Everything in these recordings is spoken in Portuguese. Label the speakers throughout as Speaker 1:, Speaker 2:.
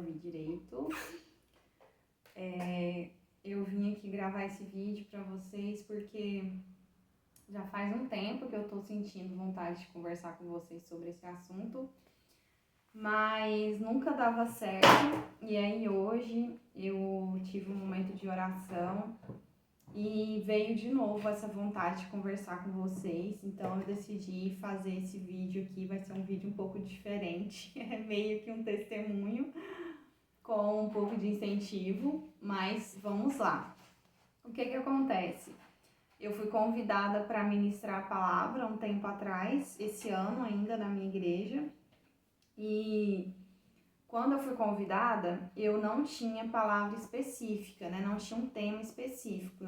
Speaker 1: ouvir direito. Eu vim aqui gravar esse vídeo pra vocês porque já faz um tempo que eu tô sentindo vontade de conversar com vocês sobre esse assunto, mas nunca dava certo. E aí hoje eu tive um momento de oração e veio de novo essa vontade de conversar com vocês, então eu decidi fazer esse vídeo aqui. Vai ser um vídeo um pouco diferente, é meio que um testemunho com um pouco de incentivo, mas vamos lá. O que acontece? Eu fui convidada para ministrar a palavra um tempo atrás, esse ano ainda na minha igreja, e quando eu fui convidada, eu não tinha palavra específica, né? Não tinha um tema específico.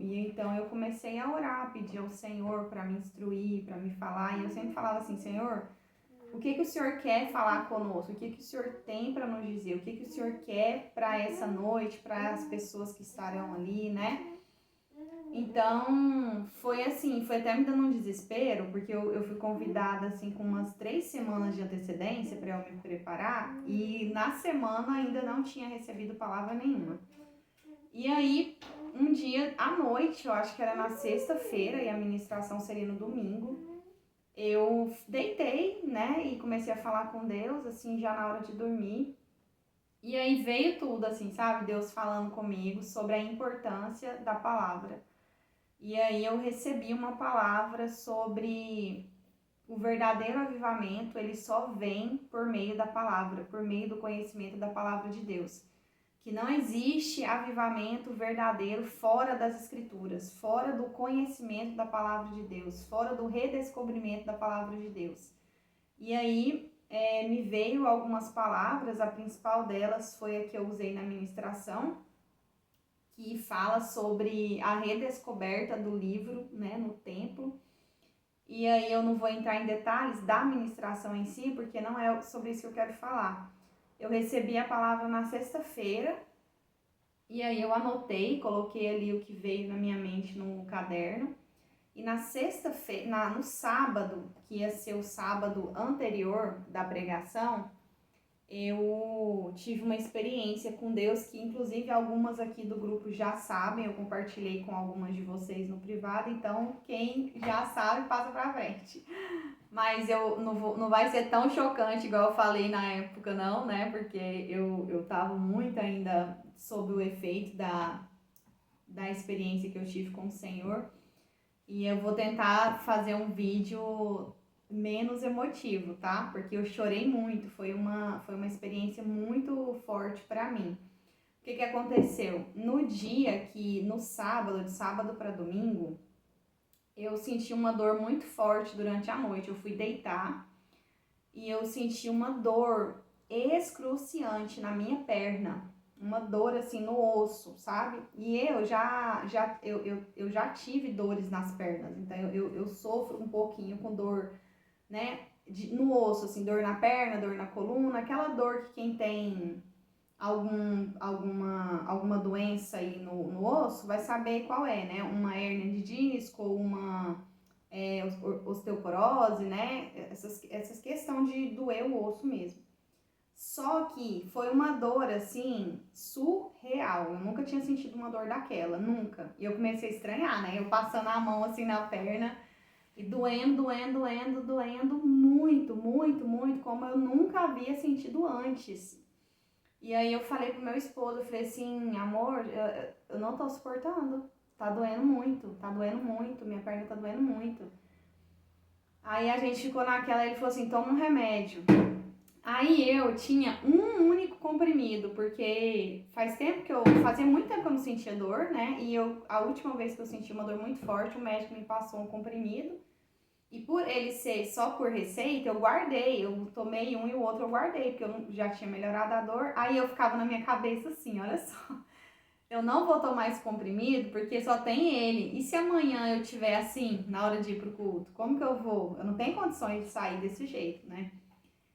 Speaker 1: Então eu comecei a orar, pedir ao Senhor para me instruir, para me falar. E eu sempre falava assim: Senhor, o que o Senhor quer falar conosco? O que o Senhor tem para nos dizer? O que o Senhor quer para essa noite, para as pessoas que estarão ali, né? Então, foi assim, foi até me dando um desespero, porque eu fui convidada, assim, com umas 3 semanas de antecedência para eu me preparar, e na semana ainda não tinha recebido palavra nenhuma. E aí, um dia à noite, eu acho que era na sexta-feira, e a ministração seria no domingo, eu deitei, né, e comecei a falar com Deus, assim, já na hora de dormir. E aí veio tudo, assim, sabe? Deus falando comigo sobre a importância da palavra. E aí eu recebi uma palavra sobre o verdadeiro avivamento. Ele só vem por meio da palavra, por meio do conhecimento da palavra de Deus. Que não existe avivamento verdadeiro fora das escrituras, fora do conhecimento da palavra de Deus, fora do redescobrimento da palavra de Deus. E aí me veio algumas palavras, a principal delas foi a que eu usei na ministração, que fala sobre a redescoberta do livro, né, no templo. E aí eu não vou entrar em detalhes da ministração em si, porque não é sobre isso que eu quero falar. Eu recebi a palavra na sexta-feira, e aí eu anotei, coloquei ali o que veio na minha mente no caderno. E na sexta-feira, no sábado, que ia ser o sábado anterior da pregação, eu tive uma experiência com Deus que inclusive algumas aqui do grupo já sabem. Eu compartilhei com algumas de vocês no privado, então quem já sabe passa pra frente. Mas eu não vai ser tão chocante igual eu falei na época não, né? Porque eu tava muito ainda sob o efeito da experiência que eu tive com o Senhor. E eu vou tentar fazer um vídeo menos emotivo, tá? Porque eu chorei muito, foi uma experiência muito forte pra mim. O que aconteceu? No dia que, no sábado, de sábado para domingo, eu senti uma dor muito forte durante a noite. Eu fui deitar e eu senti uma dor excruciante na minha perna. Uma dor assim no osso, sabe? E eu já tive dores nas pernas, então eu sofro um pouquinho com dor, né, no osso, assim, dor na perna, dor na coluna, aquela dor que quem tem alguma doença aí no osso vai saber qual é, né? Uma hérnia de disco ou uma osteoporose, né? Essas questões de doer o osso mesmo. Só que foi uma dor, assim, surreal. Eu nunca tinha sentido uma dor daquela, nunca. E eu comecei a estranhar, né? Eu passando a mão, assim, na perna e doendo muito, muito, muito, como eu nunca havia sentido antes. E aí eu falei pro meu esposo, eu falei assim: amor, eu não tô suportando. Tá doendo muito, minha perna tá doendo muito. Aí a gente ficou naquela, ele falou assim: toma um remédio. Aí eu tinha um único comprimido, porque fazia muito tempo que eu não sentia dor, né? E a última vez que eu senti uma dor muito forte, o médico me passou um comprimido. E por ele ser só por receita, eu guardei. Eu tomei um e o outro eu guardei, porque eu já tinha melhorado a dor. Aí eu ficava na minha cabeça assim: olha só, eu não vou tomar esse comprimido porque só tem ele. E se amanhã eu tiver assim, na hora de ir pro culto, como que eu vou? Eu não tenho condições de sair desse jeito, né?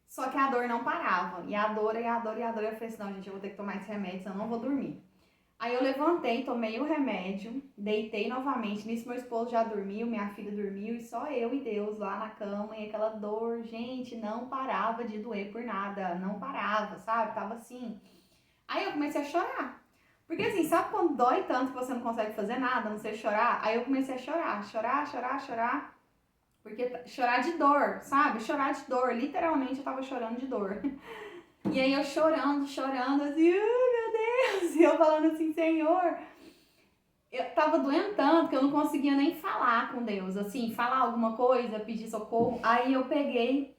Speaker 1: Só que a dor não parava. E a dor. Eu falei assim: não, gente, eu vou ter que tomar esse remédio, senão eu não vou dormir. Aí eu levantei, tomei o remédio, deitei novamente. Nisso meu esposo já dormiu, minha filha dormiu e só eu e Deus lá na cama. E aquela dor, gente, não parava de doer por nada. Não parava, sabe? Tava assim. Aí eu comecei a chorar. Porque assim, sabe quando dói tanto que você não consegue fazer nada, não sei chorar? Aí eu comecei a chorar. Porque chorar de dor, sabe? Chorar de dor. Literalmente eu tava chorando de dor. E aí eu chorando, assim, meu Deus. E eu falando assim, Senhor, eu tava doendo tanto que eu não conseguia nem falar com Deus, assim, falar alguma coisa, pedir socorro. Aí eu peguei,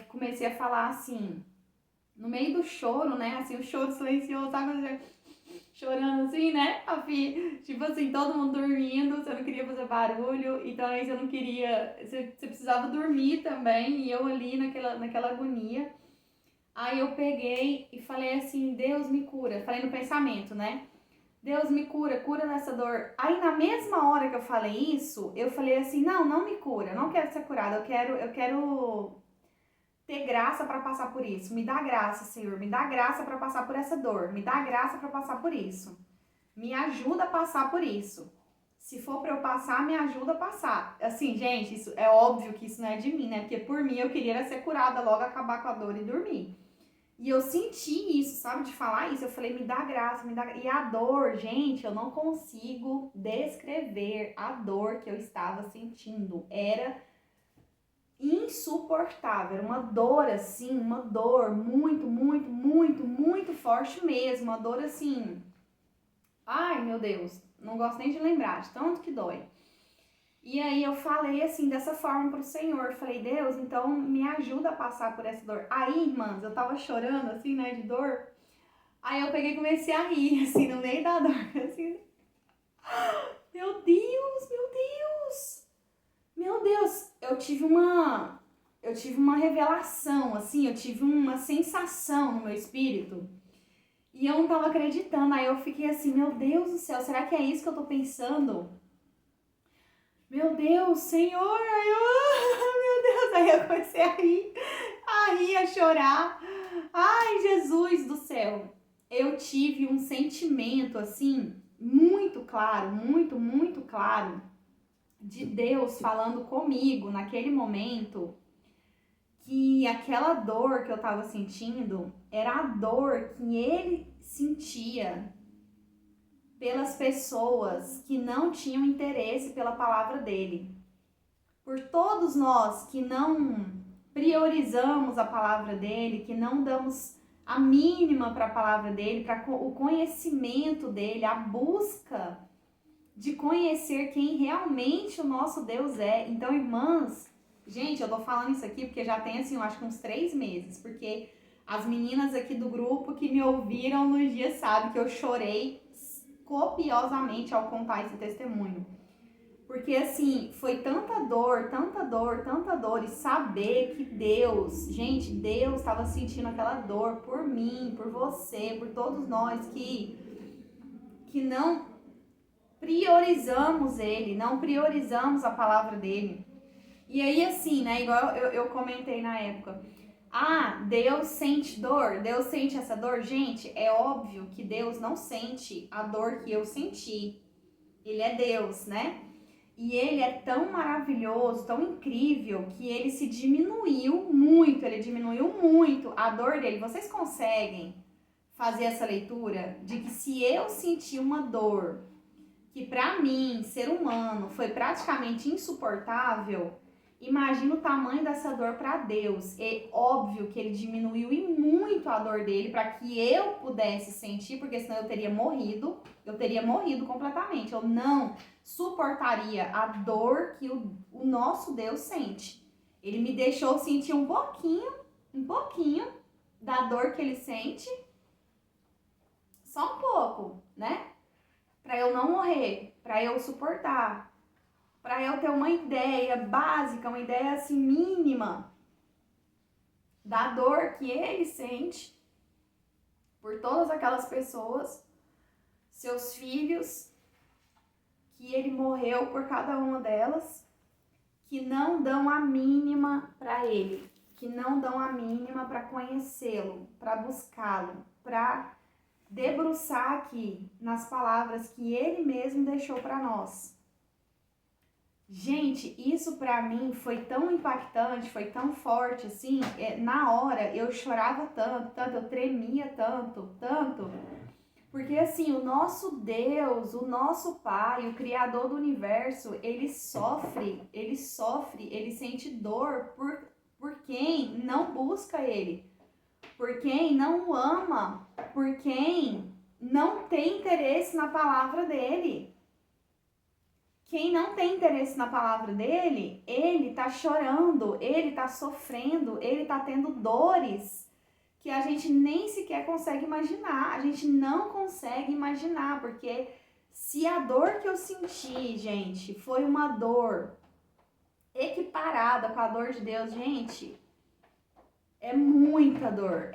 Speaker 1: comecei a falar assim, no meio do choro, né? Assim, o choro silencioso, sabe? Chorando assim, né? Tipo assim, todo mundo dormindo, você não queria fazer barulho, então aí você não queria. Você precisava dormir também, e eu ali naquela agonia. Aí eu peguei e falei assim, Deus me cura. Falei no pensamento, né? Deus me cura, cura dessa dor. Aí na mesma hora que eu falei isso, eu falei assim, não me cura, eu não quero ser curada, eu quero ter graça para passar por isso. Me dá graça, Senhor, me dá graça para passar por essa dor, me dá graça para passar por isso. Me ajuda a passar por isso. Se for para eu passar, me ajuda a passar. Assim, gente, isso é óbvio que isso não é de mim, né? Porque por mim eu queria ser curada, logo acabar com a dor e dormir. E eu senti isso, sabe, de falar isso. Eu falei, me dá graça, me dá. E a dor, gente, eu não consigo descrever a dor que eu estava sentindo. Era insuportável. Era uma dor assim, uma dor muito forte mesmo. Uma dor assim. Ai, meu Deus, não gosto nem de lembrar, de tanto que dói. E aí eu falei assim, dessa forma pro Senhor, falei, Deus, então me ajuda a passar por essa dor. Aí, irmãs, eu tava chorando assim, né, de dor. Aí eu peguei e comecei a rir, assim, no meio da dor, assim. Meu Deus, meu Deus. Eu tive uma revelação, assim, eu tive uma sensação no meu espírito. E eu não tava acreditando, aí eu fiquei assim, meu Deus do céu, será que é isso que eu tô pensando? Meu Deus, Senhor, meu Deus, aí eu comecei a rir, a chorar. Ai, Jesus do céu. Eu tive um sentimento assim, muito claro, muito claro, de Deus falando comigo naquele momento, que aquela dor que eu tava sentindo era a dor que ele sentia pelas pessoas que não tinham interesse pela palavra dele. Por todos nós que não priorizamos a palavra dele, que não damos a mínima para a palavra dele, para o conhecimento dele, a busca de conhecer quem realmente o nosso Deus é. Então, irmãs, gente, eu tô falando isso aqui porque já tem, assim, eu acho que uns 3 meses, porque as meninas aqui do grupo que me ouviram nos dias sabem que eu chorei copiosamente ao contar esse testemunho. Porque assim, foi tanta dor, e saber que Deus, gente, Deus estava sentindo aquela dor por mim, por você, por todos nós que não priorizamos Ele, não priorizamos a palavra dele. E aí assim, né, igual eu comentei na época, Deus sente dor, Deus sente essa dor. Gente, é óbvio que Deus não sente a dor que eu senti. Ele é Deus, né? E ele é tão maravilhoso, tão incrível, que ele diminuiu muito a dor dele. Vocês conseguem fazer essa leitura de que se eu sentir uma dor que para mim, ser humano, foi praticamente insuportável, imagina o tamanho dessa dor para Deus. É óbvio que ele diminuiu e muito a dor dele para que eu pudesse sentir, porque senão eu teria morrido completamente. Eu não suportaria a dor que o nosso Deus sente. Ele me deixou sentir um pouquinho da dor que ele sente, só um pouco, né? Para eu não morrer, para eu suportar, para eu ter uma ideia básica, uma ideia assim mínima da dor que ele sente por todas aquelas pessoas, seus filhos, que ele morreu por cada uma delas, que não dão a mínima para ele, que não dão a mínima para conhecê-lo, para buscá-lo, para debruçar aqui nas palavras que ele mesmo deixou para nós. Gente, isso para mim foi tão impactante, foi tão forte, assim, na hora eu chorava tanto, eu tremia tanto, porque assim, o nosso Deus, o nosso Pai, o Criador do Universo, ele sofre, ele sente dor por quem não busca ele, por quem não o ama, por quem não tem interesse na palavra dele. Quem não tem interesse na palavra dele, ele tá chorando, ele tá sofrendo, ele tá tendo dores que a gente nem sequer consegue imaginar. A gente não consegue imaginar, porque se a dor que eu senti, gente, foi uma dor equiparada com a dor de Deus, gente, é muita dor.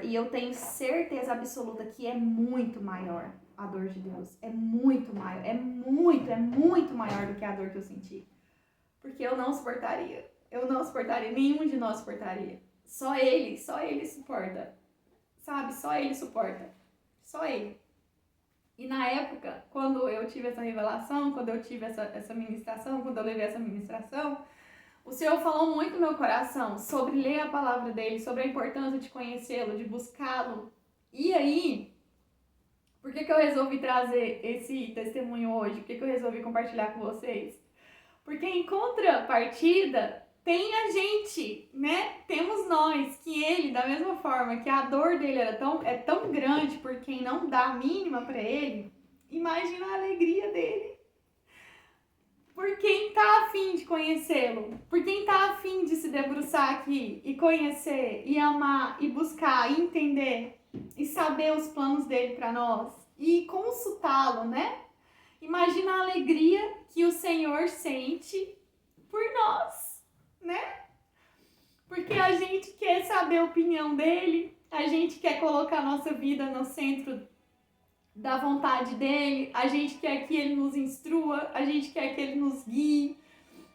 Speaker 1: E eu tenho certeza absoluta que é muito maior a dor de Deus. É muito maior, é muito maior do que a dor que eu senti. Porque eu não suportaria, nenhum de nós suportaria. Só ele suporta, sabe? Só ele suporta, só ele. E na época, quando eu tive essa revelação, quando eu tive essa ministração, quando eu levei essa ministração, o Senhor falou muito no meu coração sobre ler a palavra dele, sobre a importância de conhecê-lo, de buscá-lo. E aí, por que eu resolvi trazer esse testemunho hoje? Por que eu resolvi compartilhar com vocês? Porque em contrapartida, tem a gente, né? Temos nós, que ele, da mesma forma que a dor dele é tão grande por quem não dá a mínima para ele, imagina a alegria dele. Por quem tá afim de conhecê-lo, por quem tá afim de se debruçar aqui e conhecer, e amar, e buscar, e entender, e saber os planos dele para nós, e consultá-lo, né? Imagina a alegria que o Senhor sente por nós, né? Porque a gente quer saber a opinião dele, a gente quer colocar a nossa vida no centro da vontade dele, a gente quer que ele nos instrua, a gente quer que ele nos guie.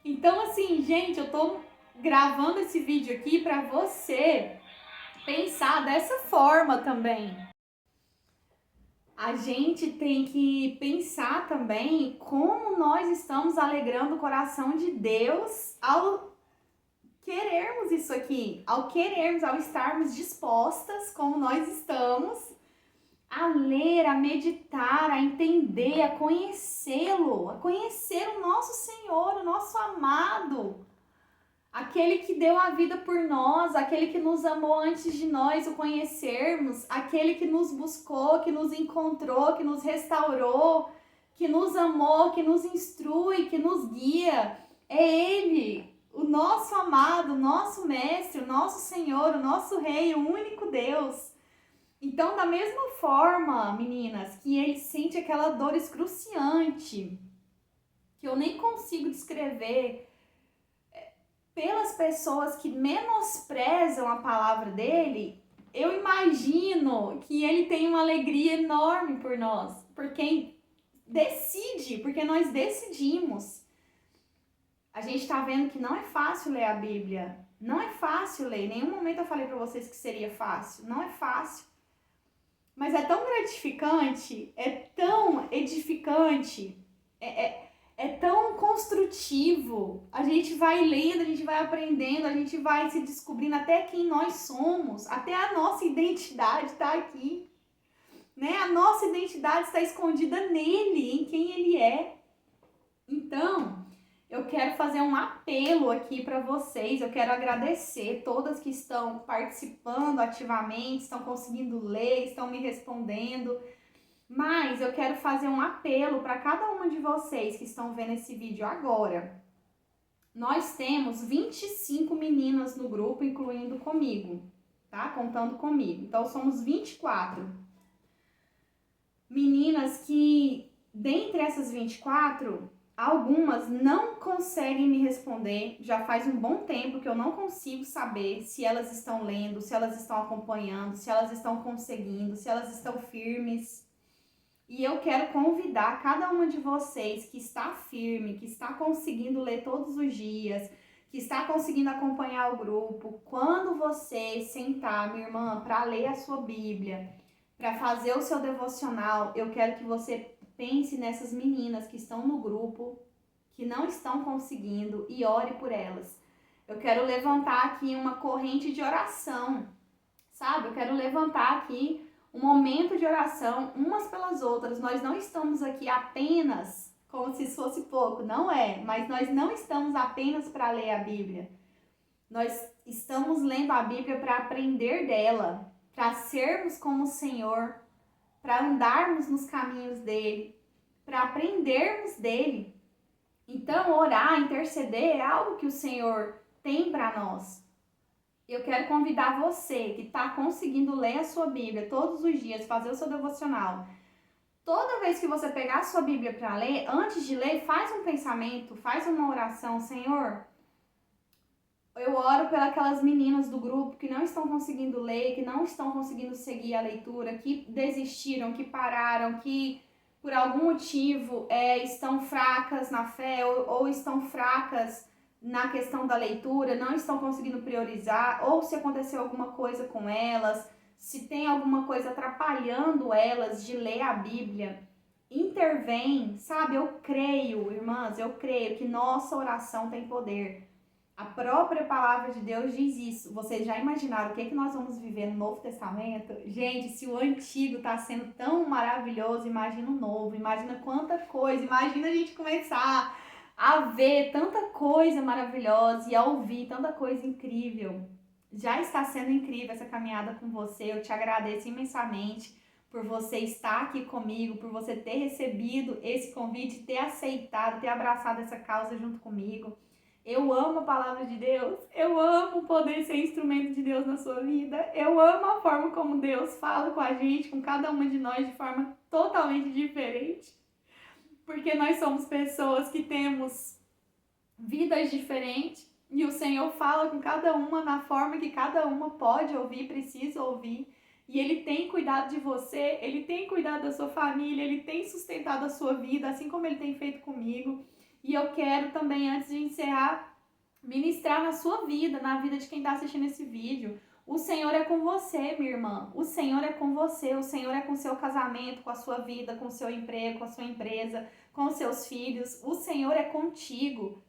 Speaker 1: Então, assim, gente, eu tô gravando esse vídeo aqui para você pensar dessa forma também. A gente tem que pensar também como nós estamos alegrando o coração de Deus ao querermos isso aqui, ao estarmos dispostas, como nós estamos, a ler, a meditar, a entender, a conhecê-lo, a conhecer o nosso Senhor, o nosso amado, aquele que deu a vida por nós, aquele que nos amou antes de nós o conhecermos, aquele que nos buscou, que nos encontrou, que nos restaurou, que nos amou, que nos instrui, que nos guia. É Ele, o nosso amado, o nosso mestre, o nosso Senhor, o nosso Rei, o único Deus. Então, da mesma forma, meninas, que ele sente aquela dor excruciante, que eu nem consigo descrever, pelas pessoas que menosprezam a palavra dele, eu imagino que ele tem uma alegria enorme por nós, por quem decide, porque nós decidimos. A gente tá vendo que não é fácil ler a Bíblia, não é fácil ler, em nenhum momento eu falei para vocês que seria fácil, não é fácil. Mas é tão gratificante, é tão edificante, é tão construtivo. A gente vai lendo, a gente vai aprendendo, a gente vai se descobrindo até quem nós somos, até a nossa identidade está aqui, né? A nossa identidade está escondida nele, em quem ele é. Então, eu quero fazer um apelo aqui para vocês, eu quero agradecer todas que estão participando ativamente, estão conseguindo ler, estão me respondendo, mas eu quero fazer um apelo para cada uma de vocês que estão vendo esse vídeo agora. Nós temos 25 meninas no grupo, incluindo comigo, tá? Contando comigo. Então, somos 24 meninas que, dentre essas 24, algumas não conseguem me responder, já faz um bom tempo que eu não consigo saber se elas estão lendo, se elas estão acompanhando, se elas estão conseguindo, se elas estão firmes. E eu quero convidar cada uma de vocês que está firme, que está conseguindo ler todos os dias, que está conseguindo acompanhar o grupo, quando você sentar, minha irmã, para ler a sua Bíblia, para fazer o seu devocional, eu quero que você pense nessas meninas que estão no grupo, que não estão conseguindo, e ore por elas. Eu quero levantar aqui uma corrente de oração, sabe? Eu quero levantar aqui um momento de oração umas pelas outras. Nós não estamos aqui apenas como se isso fosse pouco, não é, mas nós não estamos apenas para ler a Bíblia. Nós estamos lendo a Bíblia para aprender dela, para sermos como o Senhor, para andarmos nos caminhos dele, para aprendermos dele. Então, orar, interceder é algo que o Senhor tem para nós. Eu quero convidar você que está conseguindo ler a sua Bíblia todos os dias, fazer o seu devocional. Toda vez que você pegar a sua Bíblia para ler, antes de ler, faz um pensamento, faz uma oração. Senhor, eu oro pelas meninas do grupo que não estão conseguindo ler, que não estão conseguindo seguir a leitura, que desistiram, que pararam, que por algum motivo estão fracas na fé ou estão fracas na questão da leitura, não estão conseguindo priorizar, ou se aconteceu alguma coisa com elas, se tem alguma coisa atrapalhando elas de ler a Bíblia. Intervém, sabe? Eu creio, irmãs, eu creio que nossa oração tem poder. A própria palavra de Deus diz isso. Vocês já imaginaram o que nós vamos viver no Novo Testamento? Gente, se o antigo está sendo tão maravilhoso, imagina o novo, imagina quanta coisa, imagina a gente começar a ver tanta coisa maravilhosa e a ouvir tanta coisa incrível. Já está sendo incrível essa caminhada com você, eu te agradeço imensamente por você estar aqui comigo, por você ter recebido esse convite, ter aceitado, ter abraçado essa causa junto comigo. Eu amo a palavra de Deus, eu amo poder ser instrumento de Deus na sua vida, eu amo a forma como Deus fala com a gente, com cada uma de nós de forma totalmente diferente, porque nós somos pessoas que temos vidas diferentes e o Senhor fala com cada uma na forma que cada uma pode ouvir, precisa ouvir. E Ele tem cuidado de você, Ele tem cuidado da sua família, Ele tem sustentado a sua vida, assim como Ele tem feito comigo. E eu quero também, antes de encerrar, ministrar na sua vida, na vida de quem está assistindo esse vídeo. O Senhor é com você, minha irmã. O Senhor é com você. O Senhor é com o seu casamento, com a sua vida, com o seu emprego, com a sua empresa, com os seus filhos. O Senhor é contigo.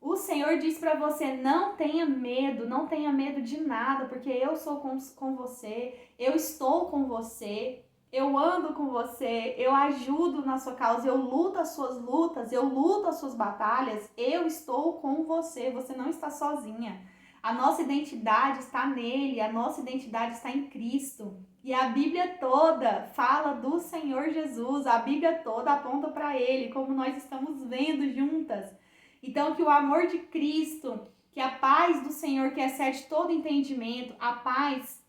Speaker 1: O Senhor diz para você, não tenha medo de nada, porque eu sou com você, eu estou com você, eu ando com você, eu ajudo na sua causa, eu luto as suas lutas, eu luto as suas batalhas, eu estou com você, você não está sozinha. A nossa identidade está nele, a nossa identidade está em Cristo. E a Bíblia toda fala do Senhor Jesus, a Bíblia toda aponta para ele, como nós estamos vendo juntas. Então, que o amor de Cristo, que a paz do Senhor, que excede todo entendimento, a paz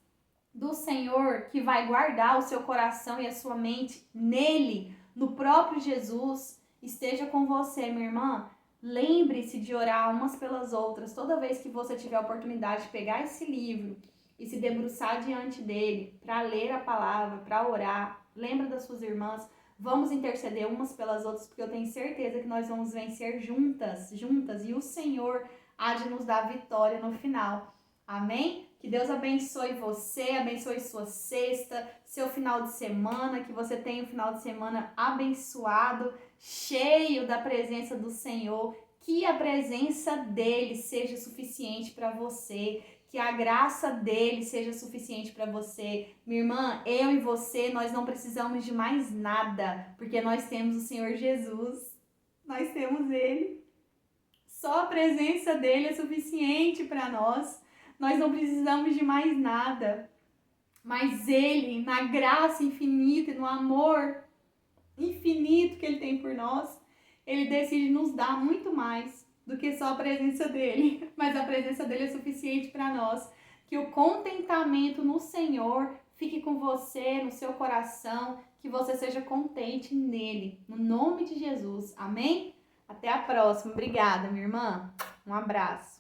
Speaker 1: do Senhor, que vai guardar o seu coração e a sua mente nele, no próprio Jesus, esteja com você, minha irmã. Lembre-se de orar umas pelas outras. Toda vez que você tiver a oportunidade de pegar esse livro e se debruçar diante dele, para ler a palavra, para orar, lembra das suas irmãs. Vamos interceder umas pelas outras, porque eu tenho certeza que nós vamos vencer juntas, e o Senhor há de nos dar vitória no final. Amém? Que Deus abençoe você, abençoe sua sexta, seu final de semana, que você tenha um final de semana abençoado, cheio da presença do Senhor, que a presença dele seja suficiente para você, que a graça dele seja suficiente para você. Minha irmã, eu e você, nós não precisamos de mais nada, porque nós temos o Senhor Jesus, nós temos ele. Só a presença dele é suficiente para nós. Nós não precisamos de mais nada. Mas ele, na graça infinita e no amor infinito que ele tem por nós, ele decide nos dar muito mais do que só a presença dele. Mas a presença dele é suficiente para nós. Que o contentamento no Senhor fique com você, no seu coração, que você seja contente nele. No nome de Jesus. Amém? Até a próxima. Obrigada, minha irmã. Um abraço.